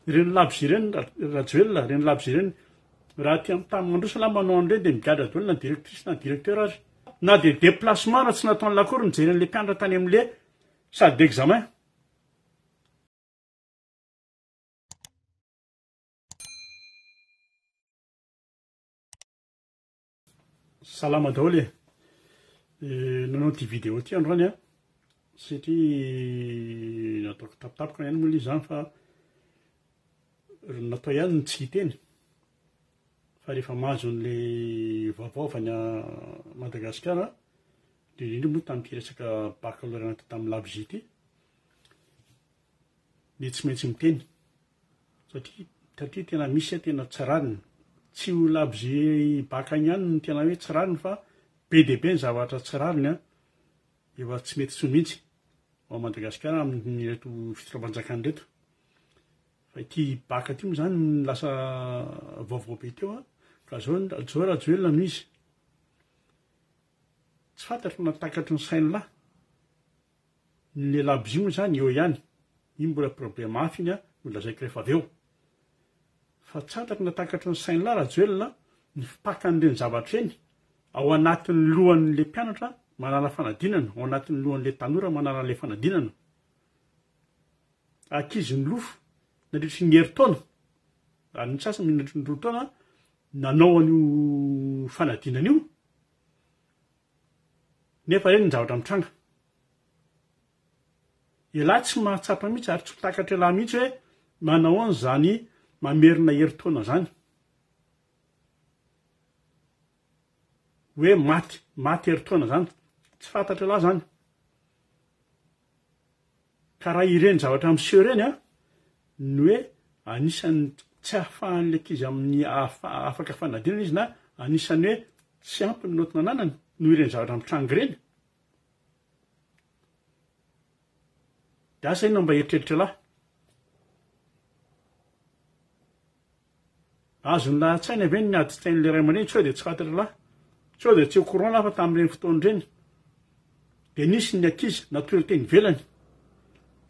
ireny labzy ireny rajoelona reny labzy ireny raha ty amin'ny tany mandroso la manao an'ireny dia migadra daholo na directrice na directeur azy na dia déplacement raha tsy nataony lakory mijeren'le mpianatra tany amin'le salle d'examen. Salama daholo e, nanao ty vidéo ty androany a satria nataoko tapitapoka ihany moa izany fa natao ihany ny tsy hiteny fa rehefa mahazo an'le vaovao avy any Madagasikara dia indrindra moa tamin'ity resaka baccalauréat tamin'ny labzy ity dia tsy maintsy miteny satria tena misy tena tsy rariny, tsy ho labzy baka ihany no tena hoe tsy rariny fa be dia be ny zavatra tsy rariny a efa tsy mety tsy ho mihitsy ao Madagasikara amin'ny reto fitondram-panjakana reto. Fa ity baka ty moa zany lasa vaovao be teo a ka zao rajoelona no izy tsy fantatro na takatry ny sain'lahy ny labzy moa zany eo ihany iny mbola problème hafa iny a nolazaiko rehefa avy eo fa tsy fantatro na takatry ny sain'lahy rajoelona ny fipakan'ireny zavatra eny ao anatin'ny lohan'le mpianatra manala fanadinana, ao anatin'ny lohan'le tanora manala le fanadinana. Ankizy ny lofo nandritry ny herintaona ary ny sasany nandritry ny roa taona nanao an'io fanadinana io nefa reny ny zavatra mitranga. Ialahy tsy mahatsapa mihitsy ary tsy ho takatra lahy mihitsy hoe manao an'izany mamerina herintaona zany hoe maty herintaona zany, tsy fantatra lahy zany. Ka raha ireny zavatra miseho reny a ny hoe anisany tsy ahafahan'le ankizy amin'ny afaka fanadinana izy na anisany hoe tsy ampy ny notona ananany noho ireny zavatra mitranga ireny. Dia asa inona mba eritreritra lahy? Azony lahatsaina ve ny ady tsain'le ray aman-dreny sao dia tsy fantatra lahy, sao dia tsy au courant lahy fa tamin'ireny fotoana ireny dia nisy ny ankizy natory teny ivelany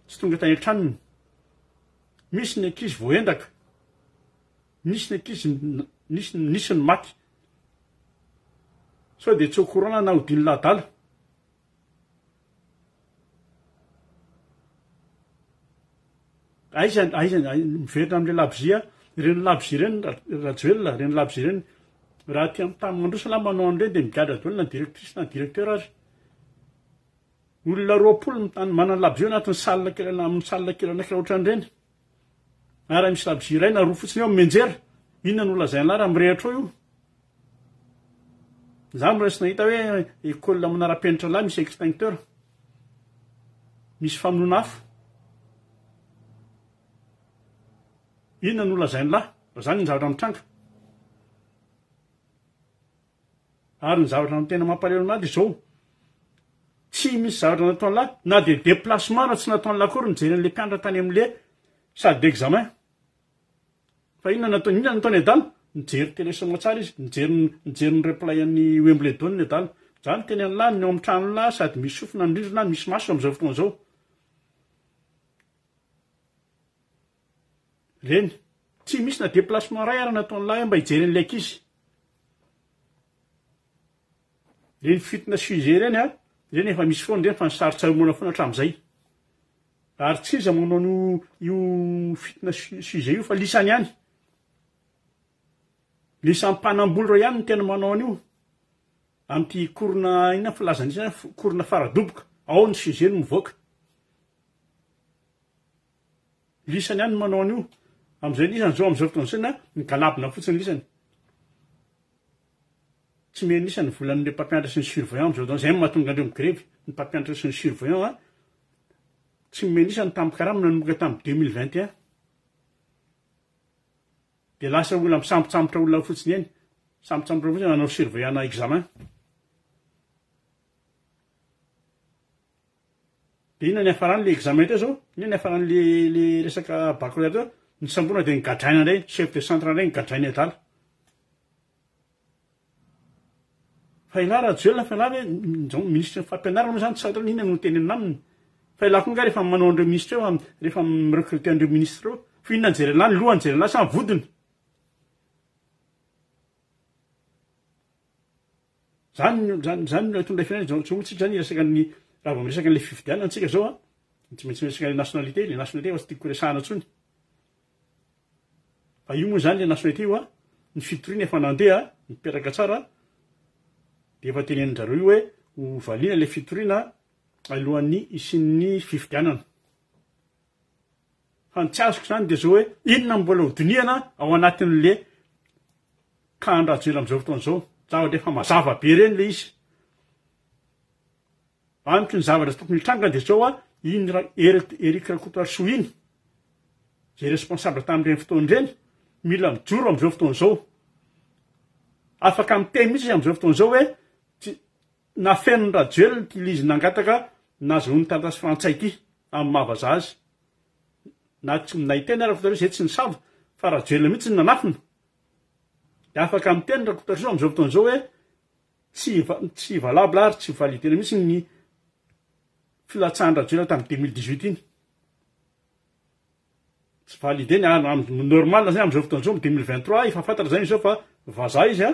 tsy tonga tany an-tranony, misy ny ankizy voaendaka, misy ny ankizy nisy ny maty sao dia tsy au courant lahy na hodiny lahadala. Aiza miverina amin'le labzy a ireny labzy ireny rajoelona reny labzy ireny raha ty amin'ny tany mandroso lahy manao an'ireny dia migadra daholo na directrice na directeur azy. Olona 20 manana labzy eo anatin'ny salle amin'ny salle kely anankiray ohatran'ireny ary misy labzy iray na roa fotsiny eo amin'ny menjera, inona no lazaina raha mirehatra eo io? Za mbola tsy nahita hoe école manara-penitra lahy misy extincteur, misy famonoana afo. Inona no lazainy lahy? Zany ny zavatra mitranga. Ary ny zavatra ny tena mampalahelo anazy izao tsy misy zavatra nataony lahy na dia déplacement raha tsy nataony lakory mijeren'le mpianatra tany amin'le salle d'examen. Fa inona nataony adala? Nijery télé somatsara izy, nijery ny replay an'ny Wimbledon ny adala. Zany teny any lahy ny ao amin'ny trano lahy sady misy sofina ny rindrina misy maso amin'izao fotoana izao. Reny tsy misy na déplacement ray ary nataony lahy mba hijeren'ilay ankizy. Reny fitina sujet ireny a ireny efa misy foana ireny fa ny sarotra hamoana foana hatramin'izay ary tsy iza manao io fitina sujet io fa lisany ihany, lisan'ny mpanamboly reo ihany no tena manao an'io amin'ity korona inona filazana korona faradoboka ao ny sujet no mivoaka, lisany ihany no manao an'io. Amin'izay lisany zao amin'izao fotoana izao na migalabona fotsiny lisany, tsy meny lisany volan'ilay mpampianatra sy ny surveillant amin'izao fotoana izay mahatonga andreo migrevy ny mpampianatra sy ny surveillant a tsy meny lisany tamin'ny karamina nanomboka tamin'ny 2021 dia lasa olona misambontsambotra olona fotsiny eny, sambontsambotra fotsiny nanao surveillant na examen. Dia inona ny hafaran'ilay examen teo zao? Inona ny hafaran'ilay resaka baccalauréat teo? Ny samborana dia nigadraina indray, chef de centre indray nigadraina adala. Fa ilahy rajoelona fa ilahy hoe ministre ny fampianarana moa zany tsy saotra inona no tenenina aminy. Fa ilahy koa nga rehefa manao an'ireo ministre eo rehefa mirecruter an'ireo ministre eo inona anjerena ny lohany jerena samy vodiny. Zany tonga firenena tsika zany resaka ny raha vao miresaka an'le fifidianana antsika zao a, tsy maintsy miresaka le nationalité fa tsy tiako resahana ntsony. Fa io moa zany le nationalité io a, ny fitoriana efa nandeha mipetraka tsara, de efa tenenin-jareo io hoe ho valiana le fitoriana alohan'ny isian'ny fifidianana. Fa ny tsy azoko zany de zao hoe inona mbola hodiniana ao anatin'le kan-drajoela am'izao fotoana zao. Zavatra efa mazava be reny le izy. Amiko ny zavatra tokony hitranga de zao a, iny Éric Rakotoarisoa iny, zay responsable tamin'ireny fotoan'ireny, mila mijoro am'izao fotoana zao. Afaka miteny mihitsy izy am'izao fotoana zao hoe na fenon'ny rajoelina ty izy nangataka nazahoany taratasy frantsay ty amin'ny mahavaza azy. Na iteny Rakotoarisoa zay tsy nisava fa rajoelina mihitsy ny nanafina. De afaka miteny Rakotoarisoa am'izao fotoana zao hoe tsy valable ary tsy validena mihitsy ny filatsahan'ny rajoelina tamin'ny 2018 iny. Tsy validena normal zany am'izao fotoana zao 2023 efa fantatra zany izy fa vazaha izy a,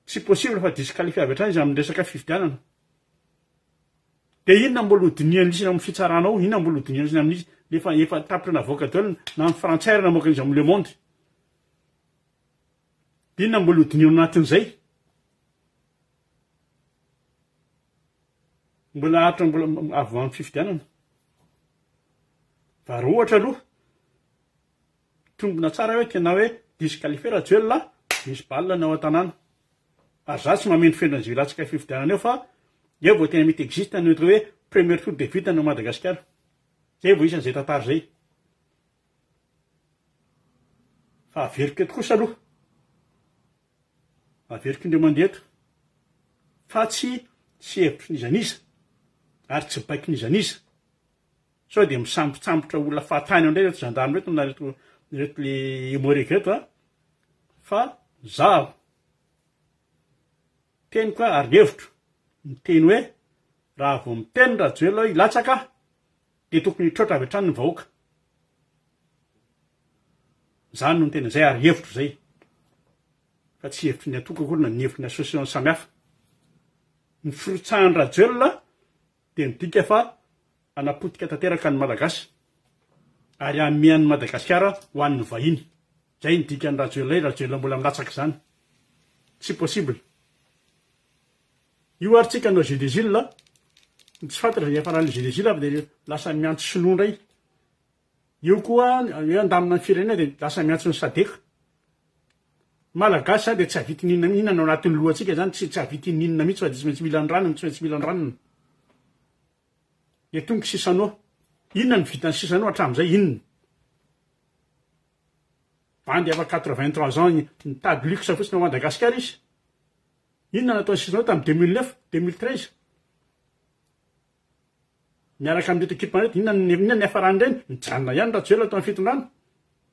tsy possible fa disqualifié avy hatrany izy amin'ny resaka fifidianana. De inona mbola hodiniana lisina amin'ny fitsaranao, inona mbola hodiniana lisina amin'izy efa tapitra navoaka daholo na ny frantsay namoaka izy amin'ny Le Monde. De inona mbola hodiniana anatin'izay? Mbola ahatra mbola avy amin'ny fifidianana. Fa raha ohatra aloha tombona tsara hoe tena hoe disqualifié rajoelina, misy balina ny ao an-tanàna. Ary za tsy mameno fenona zay latsaka fifidianana eo fa eo vao tena mety existe ny hoe premier tour de vita no Madagasikara. Zay vao isan'izay tantara zay. Fa averiko eto kosa aloha. Averiko indreo mandeha eto. Fa tsy hevitry nizaniza ary tsy baiky nizaniza. Sao de misambontsambotra olona fahatany indray reto gendarme reto na reto le humorika reto a. Fa zaho teny koa ary hevitro miteny hoe raha vao miteny rajoelina hoe hilatsaka de tokony hitrotra avy hatrany ny vahoaka. Zany no tena zay ary hevitro zay. Fa tsy hevitry ny atoka akory na ny hevitry ny association samihafa. Ny firotsahan'ny rajoelina de midika fa anapotika tanteraka ny malagasy ary amean'ny Madagasikara ho an'ny vahiny. Zay ny dikan'ny rajoelina mbola milatsaka zany. Tsy possible. Io ary tsika no Gédésil, tsy fantatra zay afaran'le Gédésil avy de lasa miantso sinoa ndray. Io koa andamina ny firenena de lasa miantso ny SADC. Malagasy zany de tsy havity ninona ao anatin'ny lohantsika zany, tsy havity ninona mihitsy fa de tsy maintsy mila ny ranony, tsy maintsy mila ny ranony. De tonga sisanoa. Inona ny vitan'ny sisanoa hatramin'izay inona? Bandy afa 83 ans nitady luxe fotsiny ao Madagasikara izy. Inona nataony sisanoa tamin'ny 2009, 2013? Miaraka amin'reto équipe reto, inona ny hafarany reny? Mijanona ihany rajoelina tao amin'ny fitondrana.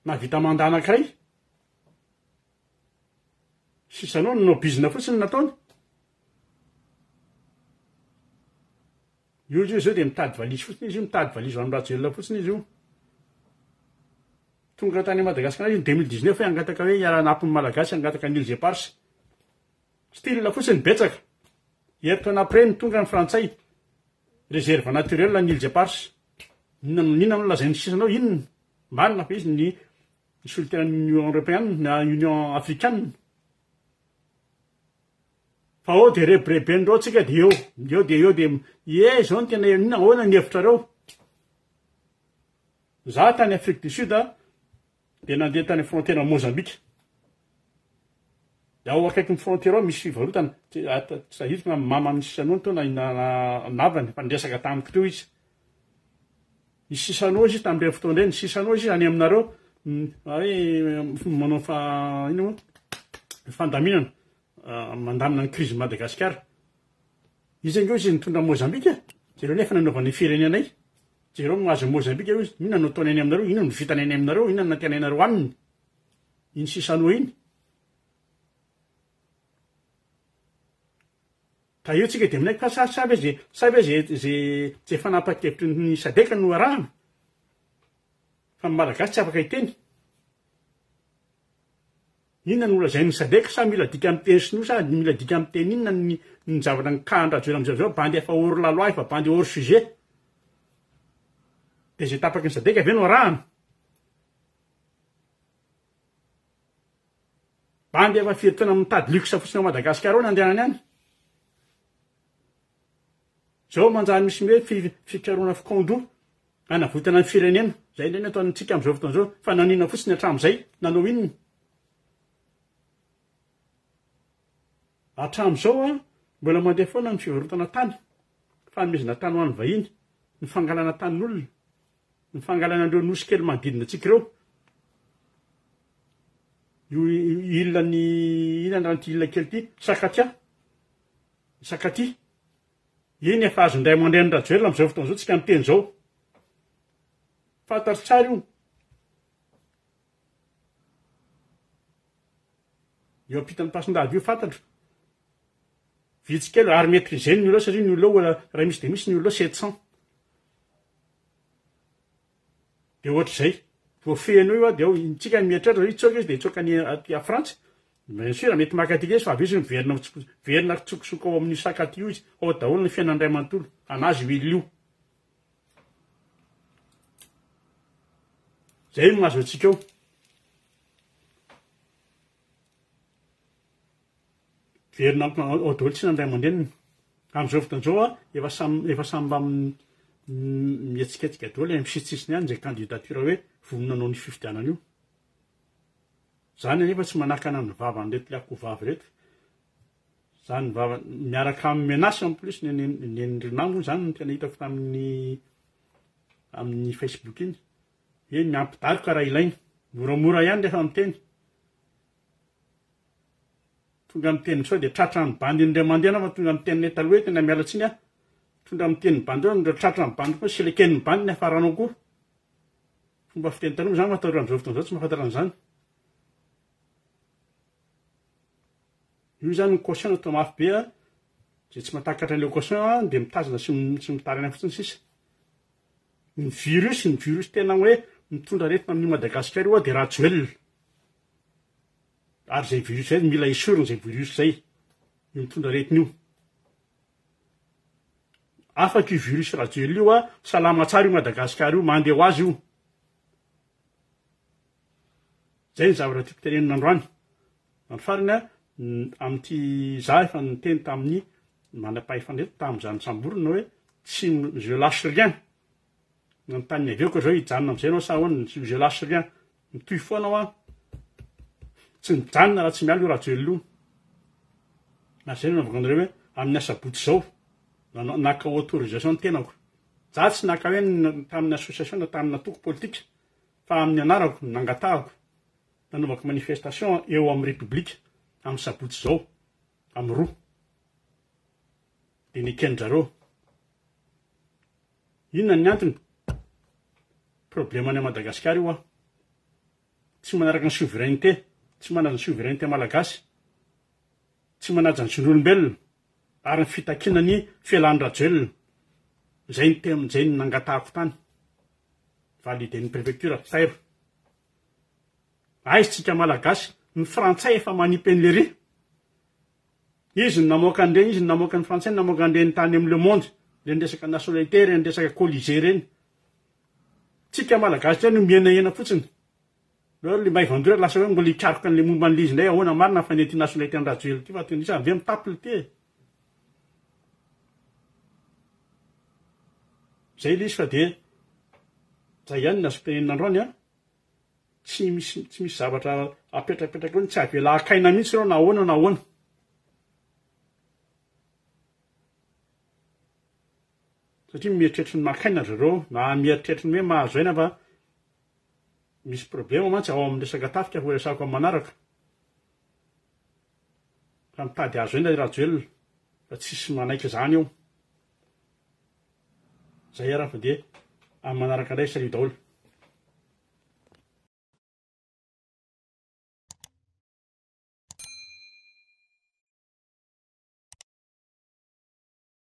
Navita manda anankiray. Sisanoa nobizina fotsiny nataony. Io zao de mitady valizy fotsiny izy io, mitady valizy ho an'ny rajoelina fotsiny izy io. Tonga tany Madagasikara izy 2019 hoe angataka hoe hiara-napon'ny malagasy, angataka ny îles éparses. Style fotsiny betsaka. Heritrana après ny tonga ny frantsay. Réserve naturelle ny îles éparses. Inona nolazainy sisanoa inona? Marina fa izy ny solitaran'ny Union européenne na Union africaine. Fa ao de rebreben-dreo tsika de eo de zao ny tena inona ahoana ny hevitrareo. Za tany Afrique du Sud de nandeha tany frontière Mozambique. De ao akaikin'ny frontière ao misy fivarotana, sahirana mama amin'ny sisanoa to navany fa nresaka tamiko teo izy. Ny sisanoa izy tamin'ireny fotoana ireny, sisanoa izy any aminareo hoe manao fandaminana mandamina ny crise Madagasikara. Izy angeo izy nitondra Mozambique, jereo nefa nanaovan'ny firenenay. Jereo mahazo Mozambique izy, inona no ataony any aminareo, inona no vitany any aminareo, inona no natenanareo aminy. Iny sisanoa iny. Ka eo tsika de minaiky fa savy zay fanapakevitry ny SADC no arahana. fa malagasy tsy afaka hiteny inona ny ola zay ny sadeka sa mila dika amin'ny teny sinoa sa mila dika amin'ny teny inona ny zavatra ny kahandrajoela am'zao bandy efa hors la loi efa bandy hors sujet de zay tapaky ny sadeka avy eo no arahana bandy efa firitona mitady luxe fotsiny ao Madagasikara ao nandehanany any zao manjary misy hoe fikaroana fikondo anavotana ny firenena zay ndreny ataontsika am'izao fotoana zao fa nanina fotsiny hatramin'izay nanao inony hatramin'izao a mbola mandeha foana ny fivarotana tany fanomezana tany ho an'ny vahiny ny fangalana tanin'olona ny fangalana andreo nosy kely manodidina antsika ireo io ilany inana ty ilana kely ty sakaty iny efa azo ndray mandray ny rajoelina am'izao fotoana zao tsika miteny zao fantatry tsara io ampitany pasondady io fantatro vitsy kely ary mety zeny ny olo satria ny olo raha misy de misy ny olo 700 de ohatr'izay voafehany io a de ao tsika mieritreritra itsoka izy de itsokany aty a Frantsa bien sûr mety makatika izy fa avy izy miverina tsokosoko ao amin'ny sakaty io izy ao daholo ny fiainany ray manontolo anazy wily io zay no mahazo antsika eo verina ao daholo tsy nandray aman-dreniny am'izao fotoan'izao a efa samy mba mietsiketsika daholo misitsisiny any zay candidature hoe voninanao ny fifidianana io zany anefa tsy manakana ny vavan'reto le akoho vavy reto zany vava miaraka amin'ny menasy en plus ny rinamo zany no tena hitako amin'ny Facebook iny hoe miampidarika raha ilainy moramora ihany rehefa miteny tonga miteny sao de tratra ny bandy indray mandeha fa tonga miteny le taloha hoe tena miala tsiny a tonga miteny bandy eo ndra tratra ny bandy koa seleken'ny bandy ny afaranao koa fomba fiteny taloha zany mahataro am'izao fotoana zao tsy mahafantaran'izany io zany ny caution atao mafy be a zay tsy mahatakatra an'ilay caution a de mitazana sy mitarana fotsiny sisa ny virus tena hoe mitondra aretina amin'ny Madagasikara io a de rajoelina ary zay virus zay mila esorina zay virus zay io mitondra aretina io afaka io virus rajoelina io a salama tsara io Madagasikara io mandeha ho azy io zay ny zavatra tiako tenenina androany ny farany a am'ty za efa niteny tamin'ny manam-pahefana tamin'izany samborona hoe tsy je lâche rien nanontany avy eo koa zao hijanona am'izay anao sa ahoana je lâche rien mitohy foana aho a tsy nijanona raha tsy miala io rajoelina io na zay no navaka anareo hoe amin'ny asabotsy zao naka autorisation ny tenako za tsy naka hoe tamin'ny association na tamin'ny natoko politika fa amin'ny anarako nangatahako nanaovako manifestation eo amin'ny république amin'ny sabotsy zao amin'ny roa de neken'zareo inona ny antony problème any Madagasikara io a tsy manaraka ny souveraineté tsy manaja ny souveraineté malagasy tsy manaja ny zon'olombelona ary ny fitakinany fialan'ny rajoelina zay ny nangatahako tany validen'ny préfecture Tairo aizytsika malagasy ny frantsay efa manipy an'le izy ny namoaka an'ireny izy ny namoaka ny frantsay ny namoaka an'ireny tany amin'ny le monde reny resaka nationalité reny resaka colisée reny tsika malagasy zany no mienahena fotsiny le maivandora lasa hoe mbola hikaroka an'le momba an'le izy ndray ahoana marina fa nety nationalité ny rajoely ty fa tondisa avy mitapy le ty zay le izy fa de zay ihany nazo tenen'androany a tsy misy zavatra apetrapetraka eo tsy avela akaina mihitsy reo na ahoana satria mieritreritra ny makaina zareo na mieritreritra ny hoe mahazo aina fa misy problème mantsy ao amin'ny resaka tafika ho resako amin'ny manaraka fa mitady azo aina rajoelina fa tsisy manaiky zany eo zay araha fa de amin'ny manaraka indray salia daholo